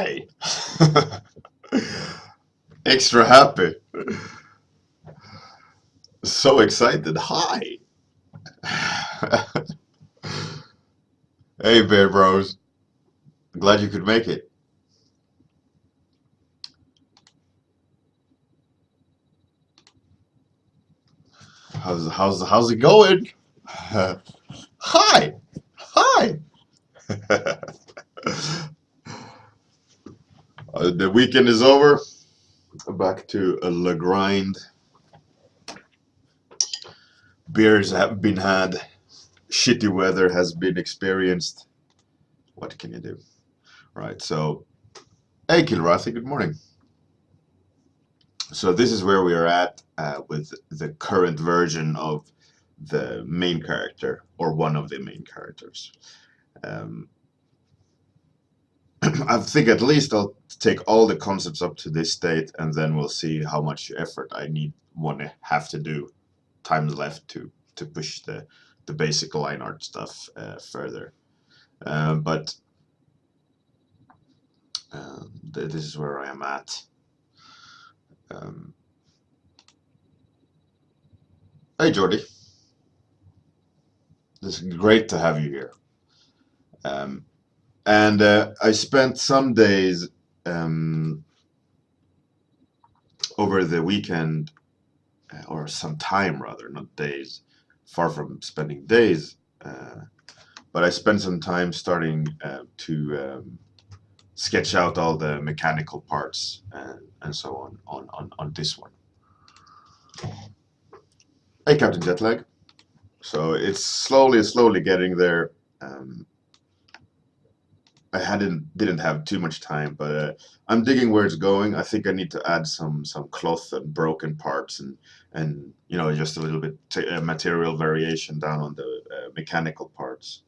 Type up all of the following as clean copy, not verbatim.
Hi! Extra happy. So excited. Hi! Hey, Bear Bros. Glad you could make it. How's it going? Hi! Hi! The weekend is over. Back to the grind. Beers have been had. Shitty weather has been experienced. What can you do? Right, so, hey, Kilrathi, good morning. So this is where we are at with the current version of the main character, or one of the main characters. Um, I think at least I'll take all the concepts up to this state, and then we'll see how much effort I have to do, times left to push the basic line art stuff further. But this is where I am at. Um, hey, Jordy. It's great to have you here. Um, and I spent some days over the weekend, or some time rather, not days, far from spending days, but I spent some time starting to sketch out all the mechanical parts and so on this one. Hey, Captain Jetlag. So it's slowly getting there. I didn't have too much time, but I'm digging where it's going. I think I need to add some cloth and broken parts and just a little bit material variation down on the mechanical parts,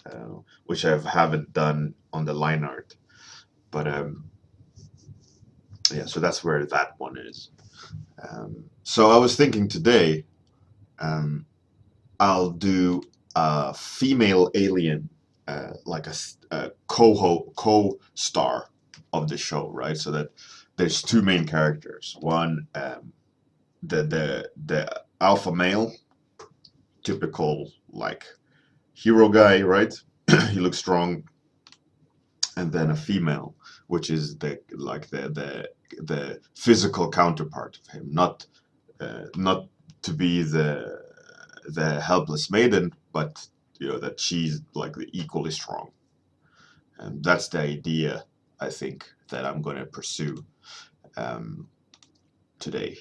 which I haven't done on the line art. But yeah, so that's where that one is. So I was thinking today, I'll do a female alien, like a co-star of the show, right? So that there's two main characters. One, the alpha male, typical like hero guy, right? He looks strong, and then a female, which is the physical counterpart of him, not to be the helpless maiden, but that she's like equally strong. And that's the idea, I think, that I'm going to pursue today.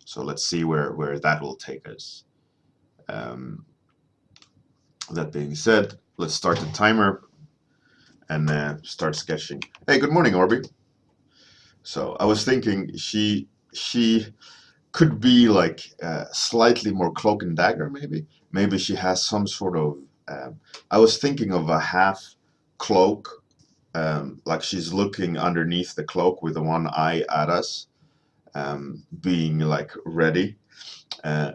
So let's see where that will take us. That being said, let's start the timer and start sketching. Hey, good morning, Orby. So I was thinking she could be like slightly more cloak and dagger, maybe. Maybe she has some sort of. I was thinking of a half cloak, like she's looking underneath the cloak with the one eye at us, being like ready. Uh,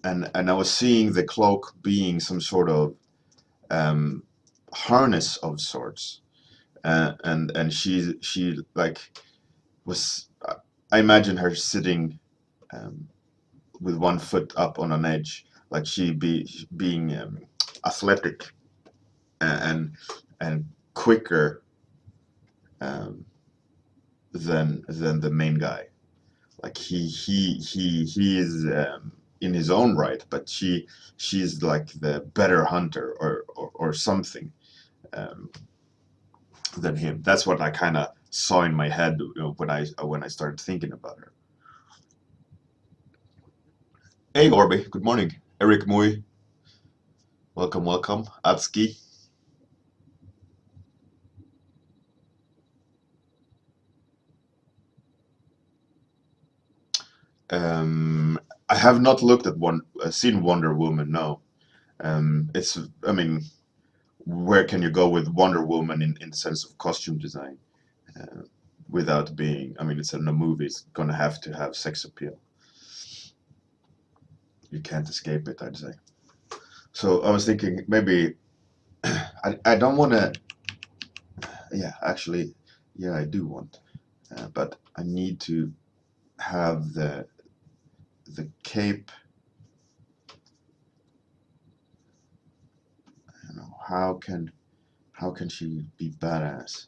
and I was seeing the cloak being some sort of harness of sorts, and she like was. I imagine her sitting with one foot up on an edge, like being athletic and quicker than the main guy. Like he is in his own right, but she's like the better hunter or something um, than him. That's what I kind of saw in my head when I started thinking about her. Hey Orby, good morning. Eric Mui, welcome. Atski. Um, I have not looked at seen Wonder Woman. No, it's. I mean, where can you go with Wonder Woman in the sense of costume design, uh, without being? I mean, it's in a movie. It's gonna have to have sex appeal. You can't escape it, I'd say. So I was thinking maybe I don't want to. Yeah, actually, Yeah, I do want, but I need to have the cape. You know, how can she be badass?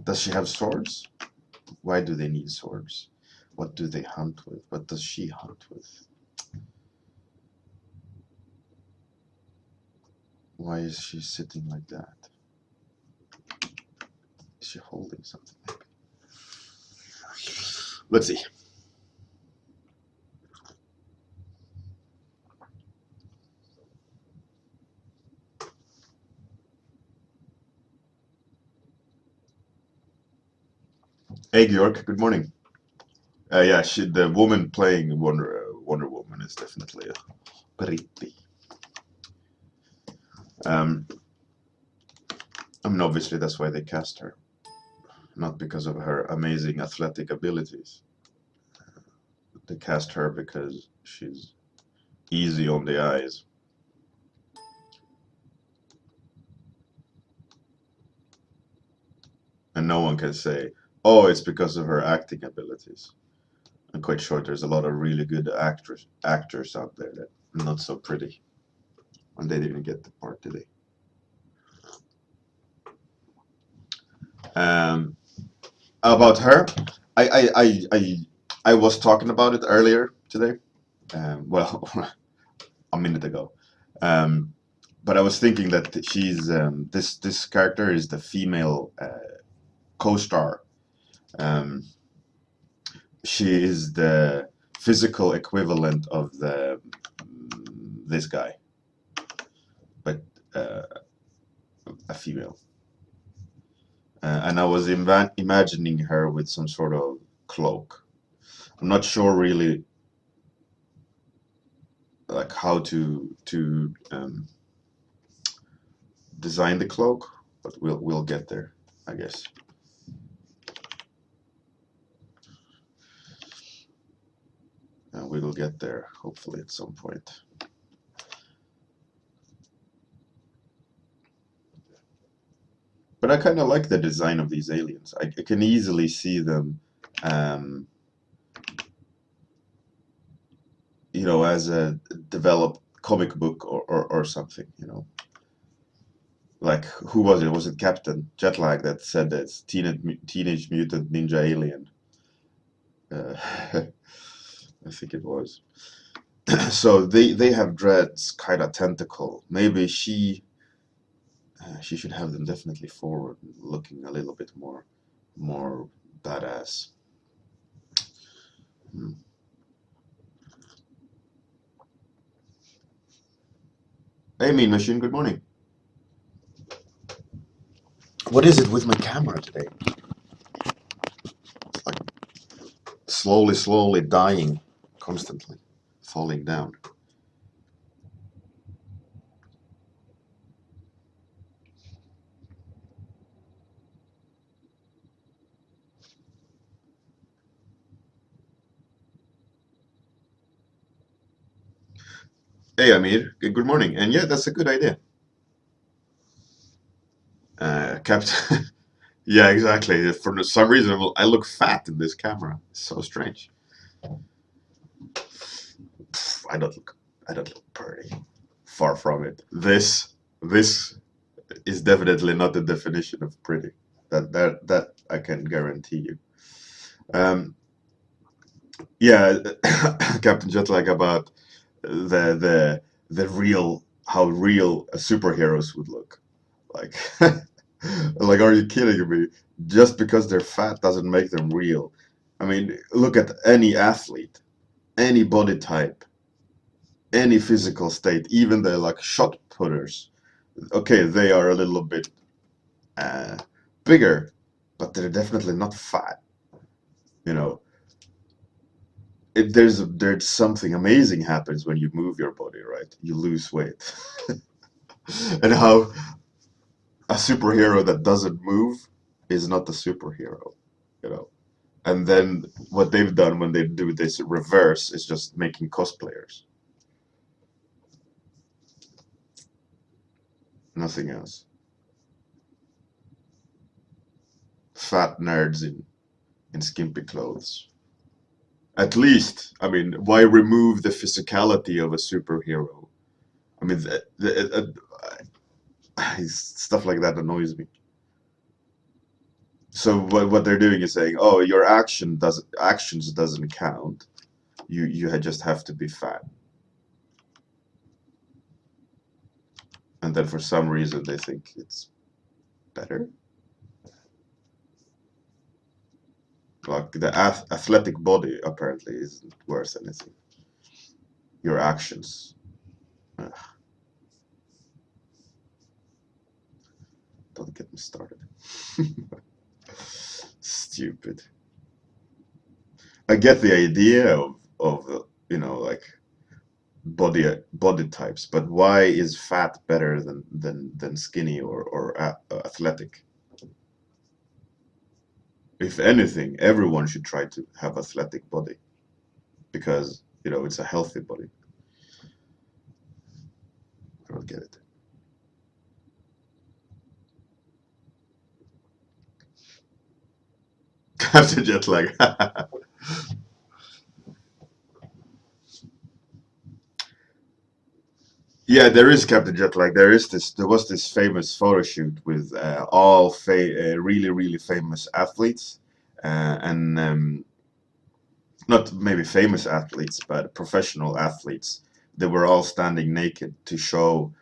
Does she have swords? Why do they need swords? What do they hunt with? What does she hunt with? Why is she sitting like that? Is she holding something? Maybe. Let's see. Hey, Georg. Good morning. Yeah, the woman playing Wonder Woman is definitely pretty. Um, I mean, obviously that's why they cast her, not because of her amazing athletic abilities. They cast her because she's easy on the eyes. And no one can say, oh, it's because of her acting abilities. I'm quite sure there's a lot of really good actors out there that are not so pretty. And they didn't get the part, did they? About her, I, I, I, I, I was talking about it earlier today. Well, a minute ago. Um, but I was thinking that she's this character is the female co-star. Um, she is the physical equivalent of the this guy, but uh, a female. And I was imagining her with some sort of cloak. I'm not sure really like how to design the cloak, but we'll get there, I guess. We will get there hopefully at some point. But I kind of like the design of these aliens. I can easily see them, um, you know, as a developed comic book or something, you know. Like, who was it? Was it Captain Jetlag that said that it's Teenage Mutant Ninja Alien? Uh, I think it was. So they have dreads, kind of tentacle. Maybe she should have them definitely forward, looking a little bit more badass. Hmm. Hey, Mean Machine. Good morning. What is it with my camera today? It's like slowly dying, constantly falling down. Hey, Amir. Good morning. And yeah, that's a good idea. Captain. Yeah, exactly. For some reason, I look fat in this camera. It's so strange. I don't look. I don't look pretty. Far from it. This is definitely not the definition of pretty. That I can guarantee you. Um, yeah, Captain Jetlag about the real how real superheroes would look. Like, like, are you kidding me? Just because they're fat doesn't make them real. I mean, look at any athlete, any body type, any physical state, even the like shot putters. Okay, they are a little bit uh, bigger, but they're definitely not fat. You know, there's something amazing happens when you move your body, right? You lose weight, and how a superhero that doesn't move is not a superhero, you know. And then what they've done when they do this reverse is just making cosplayers, nothing else. fat nerds in skimpy clothes. At least, I mean, why remove the physicality of a superhero? I mean, stuff like that annoys me. So what they're doing is saying, oh, your actions doesn't count. You just have to be fat. And then for some reason they think it's better. Like the athletic body apparently isn't worth anything. Your actions. Ugh. Don't get me started. Stupid. I get the idea of like body types, but why is fat better than skinny or athletic? If anything, everyone should try to have athletic body because it's a healthy body. I don't get it. Captain jet lag. Yeah, there is Captain Jet lag. There was this famous photo shoot with all really really famous athletes, and not maybe famous athletes, but professional athletes. They were all standing naked to show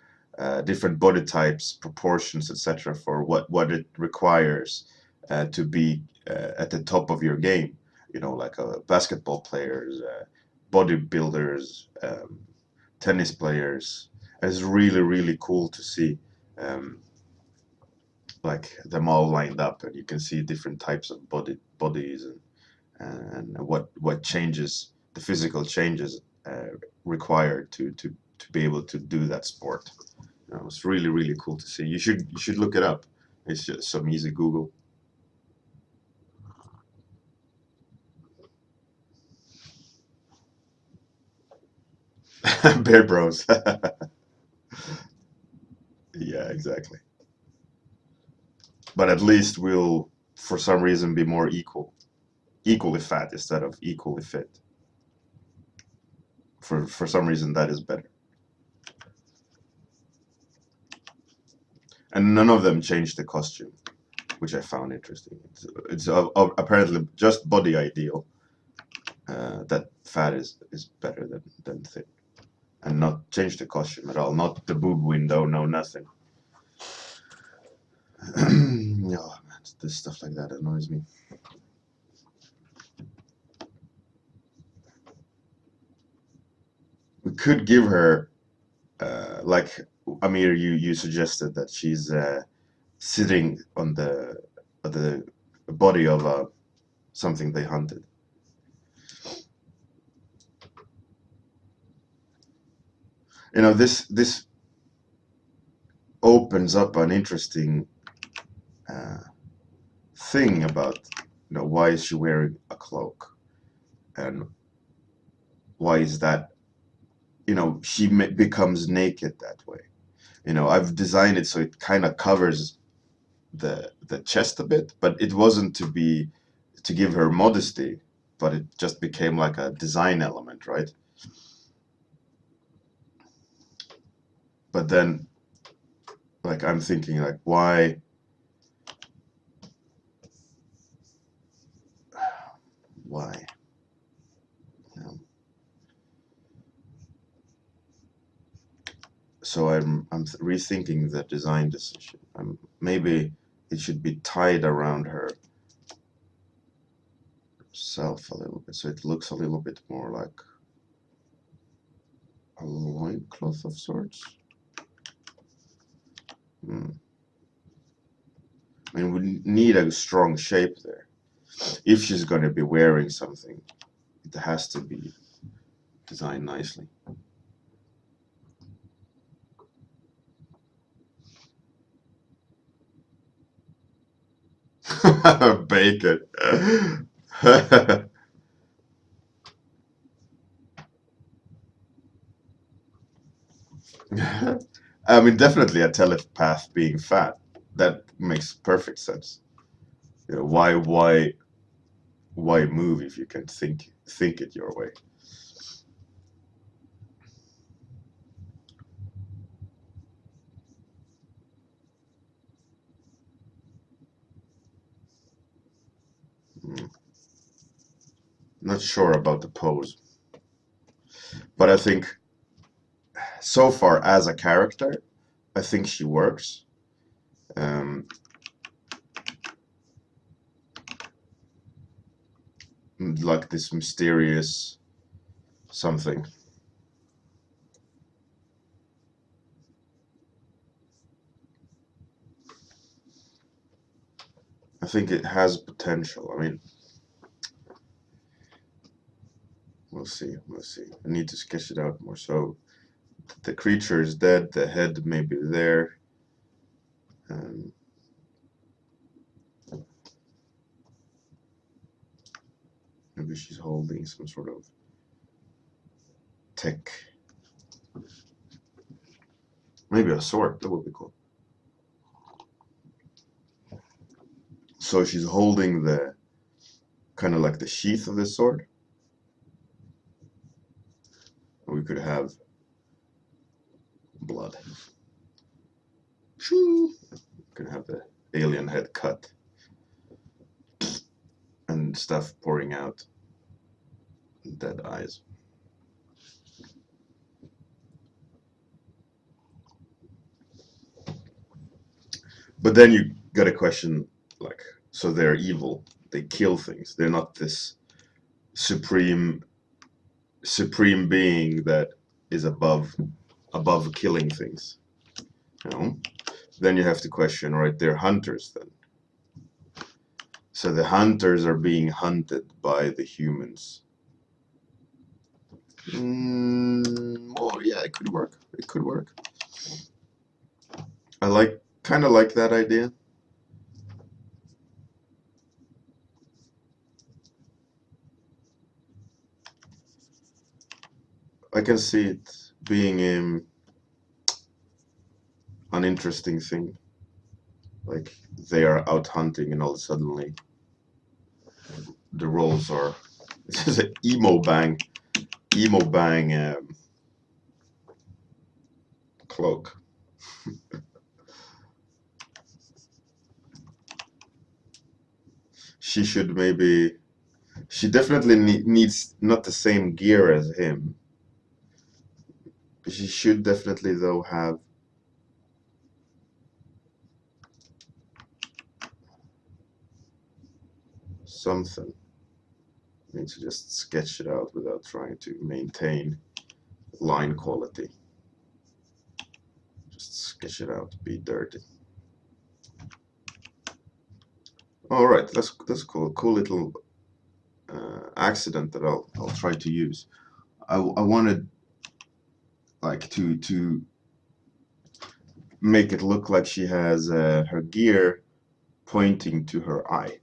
different body types, proportions, etc., for what it requires to be at the top of your game. Like basketball players, bodybuilders, tennis players. It's really really cool to see like them all lined up, and you can see different types of bodies and what changes, the physical changes required to be able to do that sport. It's really really cool to see. You should look it up. It's just some easy Google. Bear Bros. Yeah, exactly. But at least we'll, for some reason, be more equally fat instead of equally fit. For some reason, that is better. And none of them changed the costume, which I found interesting. It's apparently just body ideal that fat is better than thin, and not change the costume at all. Not the boob window, no nothing. Oh man, this stuff like that annoys me. We could give her like Amir, you suggested that she's sitting on the body of something they hunted. This opens up an interesting uh, thing about why is she wearing a cloak, and why is that she becomes naked that way. I've designed it so it kind of covers the chest a bit, but it wasn't to give her modesty, but it just became like a design element, right? But then, like, I'm thinking, like, why? You know? So I'm rethinking the design decision. Maybe it should be tied around her self a little bit, so it looks a little bit more like a loincloth of sorts. I mean, we need a strong shape there. If she's going to be wearing something, it has to be designed nicely. Bacon. I mean, definitely a telepath being fat. That makes perfect sense. You know, why move if you can think it your way? Not sure about the pose, but I think so far as a character, I think she works. Like this mysterious something. I think it has potential. I mean, we'll see. We'll see. I need to sketch it out more. So the creature is dead. The head may be there. Maybe she's holding some sort of tech. Maybe a sword. That would be cool. So she's holding the kind of like the sheath of the sword. We could have blood. Could have the alien head cut and stuff pouring out. Dead eyes. But then you got a question like, so they're evil. They kill things. They're not this supreme being that is above killing things. You know? Then you have to question, right? They're hunters then. So the hunters are being hunted by the humans. Oh yeah, it could work. It could work. I kind of like that idea. I can see it being an interesting thing. Like they are out hunting and all of a suddenly the roles are this is an emo bang cloak. She definitely needs not the same gear as him. She should definitely though have something. I need to just sketch it out without trying to maintain line quality. Just sketch it out, be dirty. All right, that's cool. Cool little accident that I'll try to use. I wanted like to make it look like she has her gear pointing to her eye.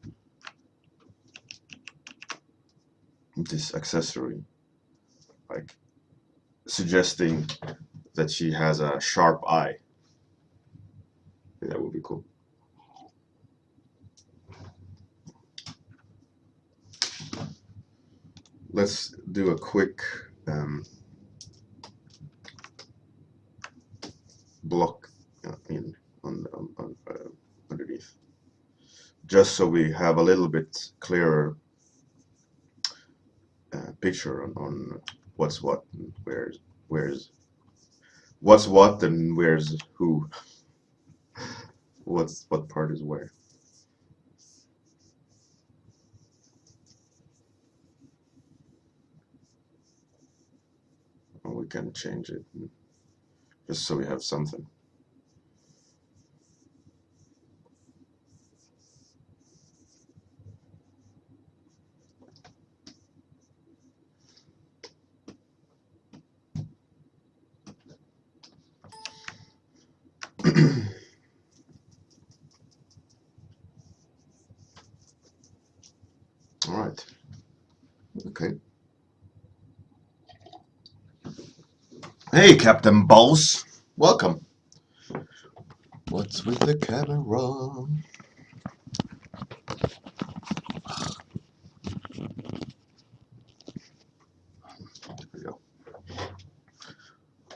This accessory, like suggesting that she has a sharp eye. That would be cool. Let's do a quick block underneath, just so we have a little bit clearer picture on what's what and where's what's what and where's who. What part is where. Well, we can change it just so we have something. All right. Okay. Hey, Captain Balls. Welcome. What's with the camera? There we go.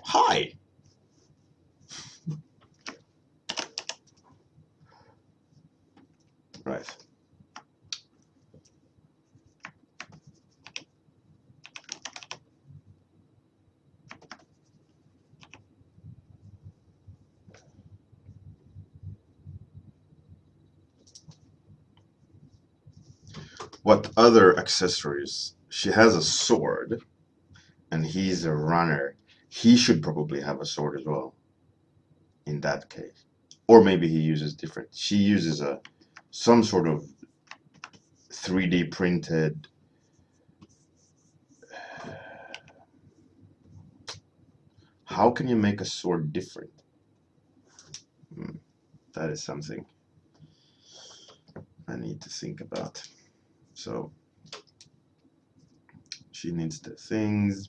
Hi! Right. What other accessories? She has a sword, and he's a runner. He should probably have a sword as well, in that case. Or maybe he uses different. She uses some sort of 3D printed. How can you make a sword different? That is something I need to think about. So she needs the things.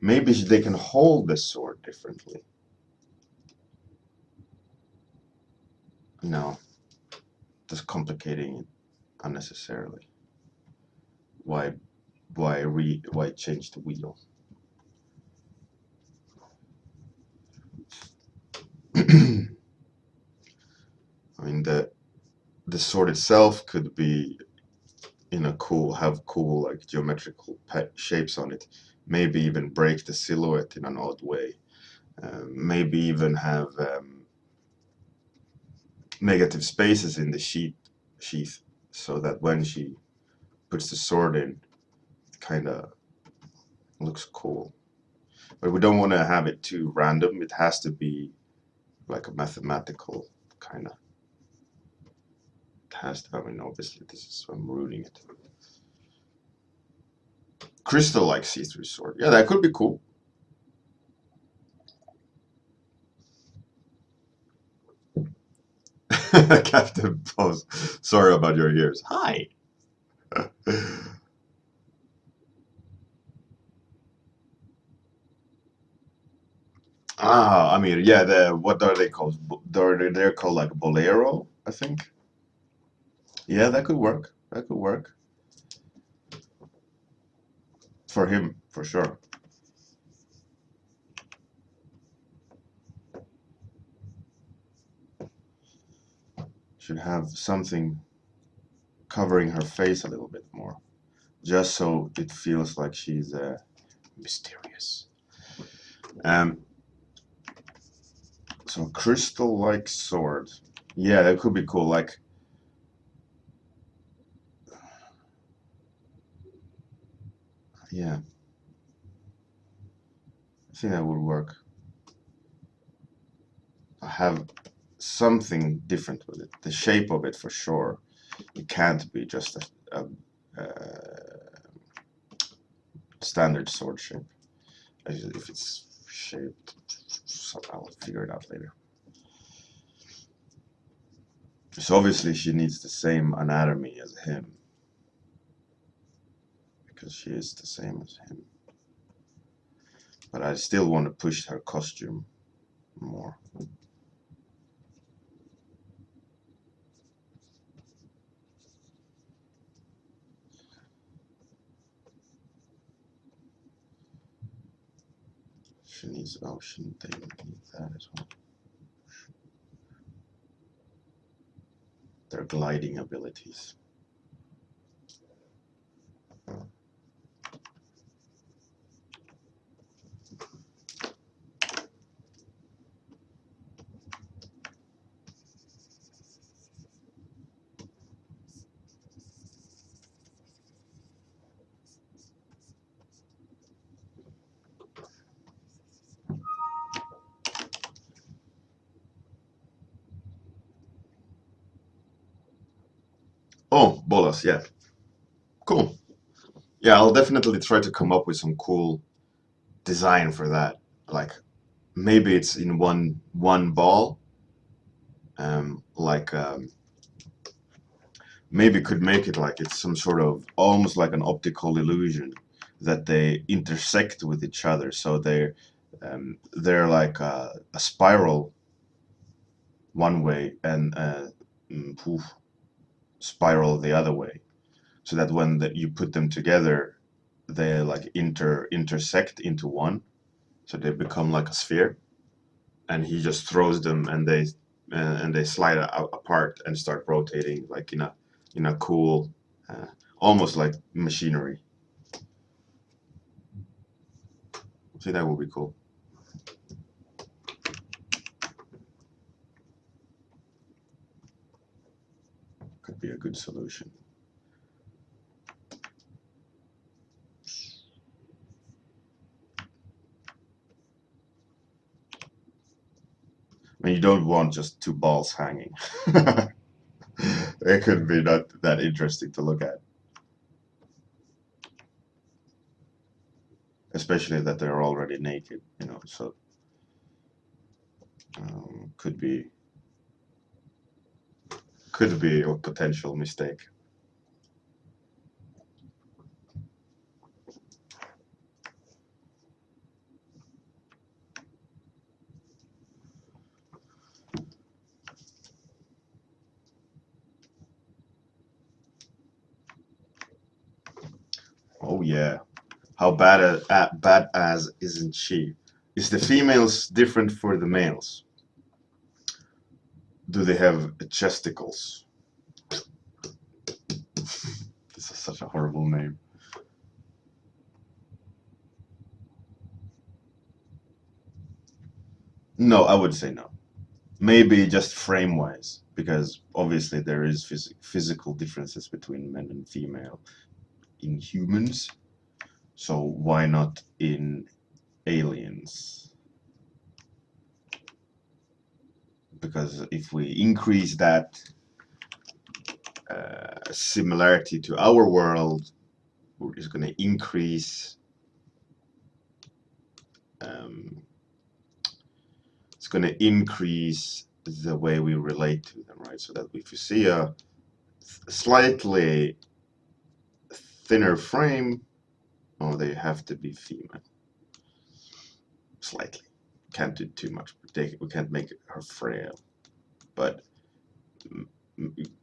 Maybe they can hold the sword differently. No, just complicating it unnecessarily. Why change the wheel? I mean, the sword itself could be have cool like geometrical shapes on it. Maybe even break the silhouette in an odd way. Maybe even have negative spaces in the sheath, so that when she puts the sword in, it kind of looks cool. But we don't want to have it too random. It has to be like a mathematical kind of. It has to. I mean, obviously, I'm ruining it. Crystal like see-through sword. Yeah, that could be cool. Captain Pose. Sorry about your ears. Hi. I mean, yeah. What are they called? They're called like bolero, I think. Yeah, that could work. That could work for him for sure. Should have something covering her face a little bit more, just so it feels like she's mysterious. Um, so crystal-like sword. Yeah, that could be cool. Like, yeah, I think that would work. I have something different with it. The shape of it, for sure. It can't be just a standard sword shape. If it's shaped, I'll figure it out later. So obviously she needs the same anatomy as him, because she is the same as him. But I still want to push her costume more. She needs, oh, shouldn't they need that as well? Their gliding abilities. Oh, bolas, yeah. Cool. Yeah, I'll definitely try to come up with some cool design for that. Like, maybe it's in one ball. Like maybe could make it like it's some sort of almost like an optical illusion that they intersect with each other. So they're like a spiral one way, and poof, spiral the other way, so that when you put them together, they like intersect into one, so they become like a sphere. And he just throws them, and they slide apart and start rotating like in a cool, almost like machinery. See, that would be cool. Could be a good solution. I mean, you don't want just two balls hanging. It could be not that interesting to look at. Especially that they're already naked, you know, so could be a potential mistake. Oh yeah. How badass isn't she? Is the females different for the males? Do they have chesticles? This is such a horrible name. No, I would say no. Maybe just frame-wise, because obviously there is physical differences between men and female in humans. So why not in aliens? Because if we increase that similarity to our world, it's going to increase. It's going to increase the way we relate to them, right? So that if you see a slightly thinner frame, oh, they have to be female. Slightly. Can't do too much. We can't make her frail. But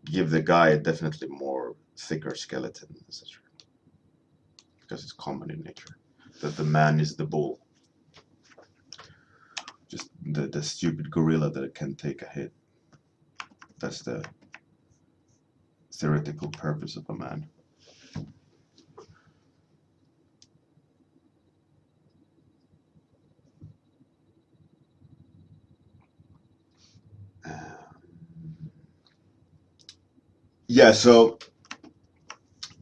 give the guy definitely more thicker skeleton, etc. Because it's common in nature that the man is the bull. Just the stupid gorilla that can take a hit. That's the theoretical purpose of a man. Yeah, so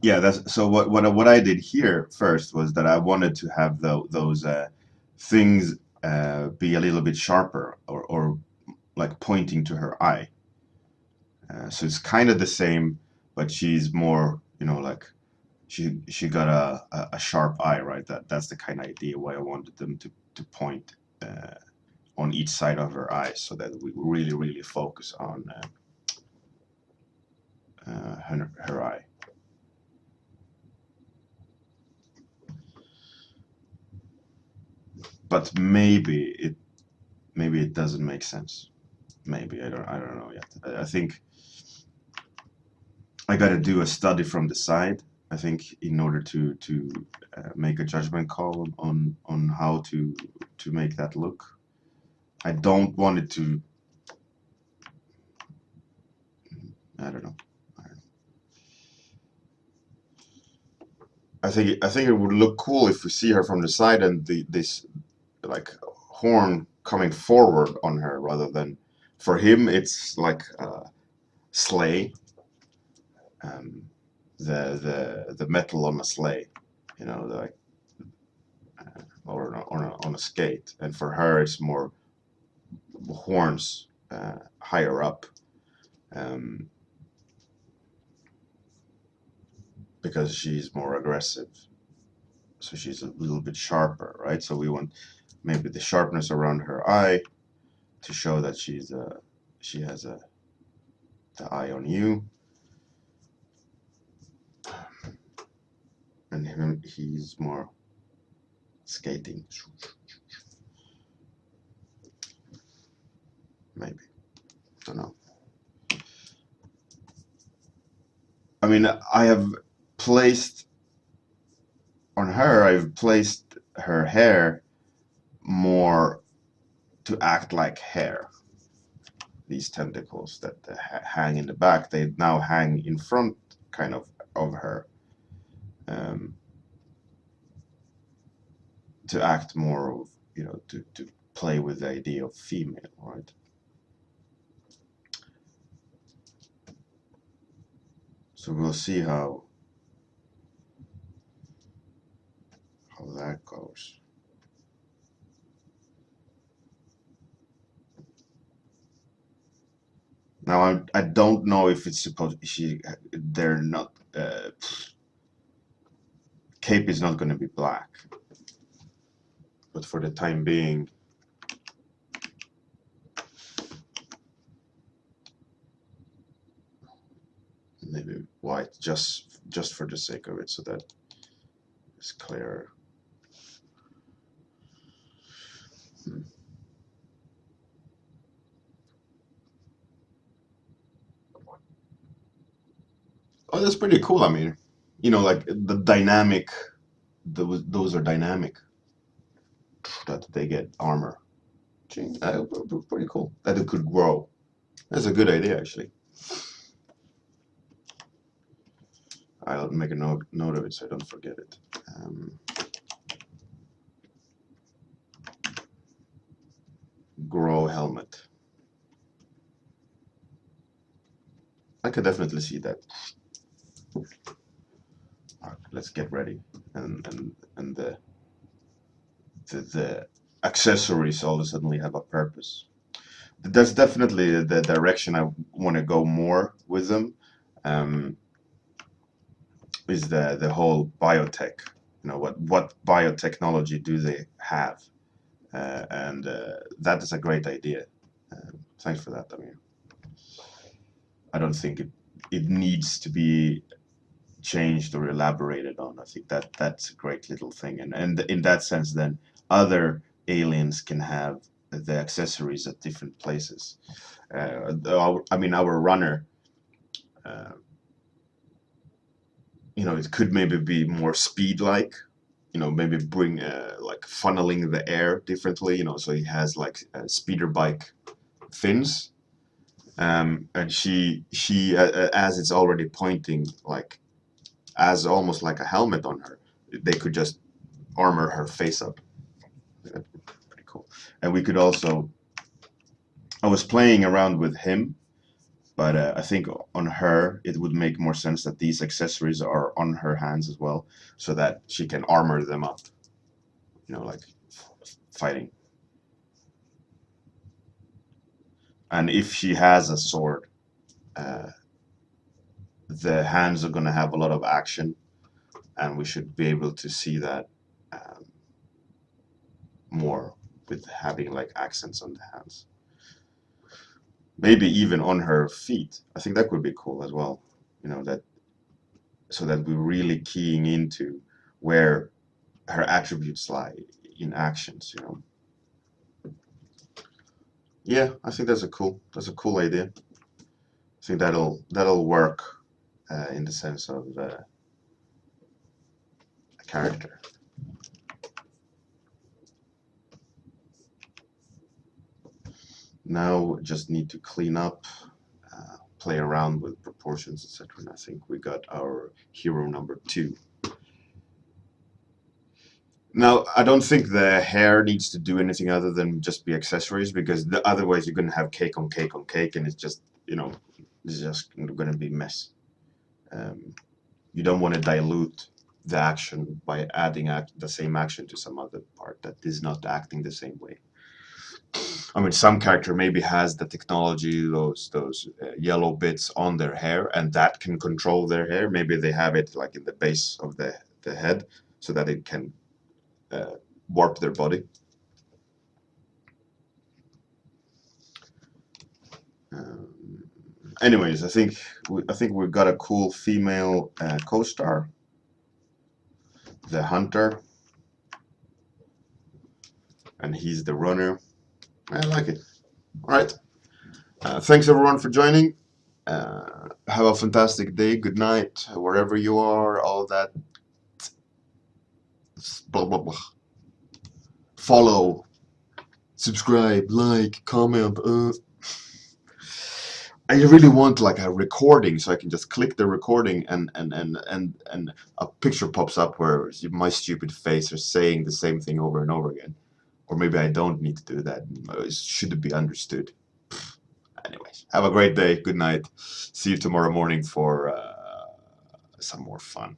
yeah, that's so what I did here first was that I wanted to have those things be a little bit sharper, or like pointing to her eye. So it's kind of the same, but she's more, you know, like she got a sharp eye, right? That's the kind of idea why I wanted them to point on each side of her eye, so that we really focus on her eye. But maybe it doesn't make sense. Maybe I don't know yet. I think I got to do a study from the side. I think in order to make a judgment call on how to make that look. I don't want it to. I don't know. I think it would look cool if we see her from the side and this like horn coming forward on her, rather than for him it's like sleigh, the metal on a sleigh, you know, like or on a skate, and for her it's more horns higher up, because she's more aggressive, so she's a little bit sharper, right? So we want maybe the sharpness around her eye to show that she has the eye on you, and he's more skating. Maybe, don't know. mean, I have placed on her, I've placed her hair more to act like hair. These tentacles that hang in the back, they now hang in front kind of her, to act more of, to play with the idea of female, right? So we'll see how that goes. Now I don't know if it's supposed they're not cape is not going to be black, but for the time being, maybe white, just for the sake of it, so that it's clearer. Oh, that's pretty cool. I mean, like the dynamic, those are dynamic, that they get armor. Pretty cool. That it could grow. That's a good idea, actually. I'll make a note of it so I don't forget it. Grow helmet. I could definitely see that. All right, let's get ready, and the accessories all of a sudden have a purpose. That's definitely the direction I want to go more with them. Is the whole biotech. What biotechnology do they have? And that is a great idea. Thanks for that, Amir. I don't think it needs to be changed or elaborated on. I think that's a great little thing, and in that sense, then other aliens can have the accessories at different places. Our runner, it could maybe be more speed-like. Maybe bring like funneling the air differently. So he has like speeder bike fins, and she as it's already pointing like as almost like a helmet on her, they could just armor her face up. That's pretty cool. And we could also, I was playing around with him, but I think on her it would make more sense that these accessories are on her hands as well, so that she can armor them up, like fighting. And if she has a sword, the hands are going to have a lot of action, and we should be able to see that more with having like accents on the hands. Maybe even on her feet. I think that could be cool as well. That so that we're really keying into where her attributes lie in actions. Yeah, I think that's a cool idea. I think that'll work in the sense of a character. Now just need to clean up, play around with proportions, etc. And I think we got our hero number 2. Now, I don't think the hair needs to do anything other than just be accessories, because otherwise you're going to have cake on cake on cake, and it's just, it's just going to be mess. You don't want to dilute the action by adding the same action to some other part that is not acting the same way. I mean, some character maybe has the technology, those yellow bits on their hair, and that can control their hair. Maybe they have it like in the base of the head, so that it can warp their body. Anyways, I think we've got a cool female co-star, the hunter, and he's the runner. I like it. All right. Thanks everyone for joining. Have a fantastic day. Good night, wherever you are. All that. Blah blah blah. Follow, subscribe, like, comment. I really want like a recording, so I can just click the recording and a picture pops up where my stupid face is saying the same thing over and over again. Or maybe I don't need to do that. Should it be understood? Anyways, have a great day. Good night. See you tomorrow morning for some more fun.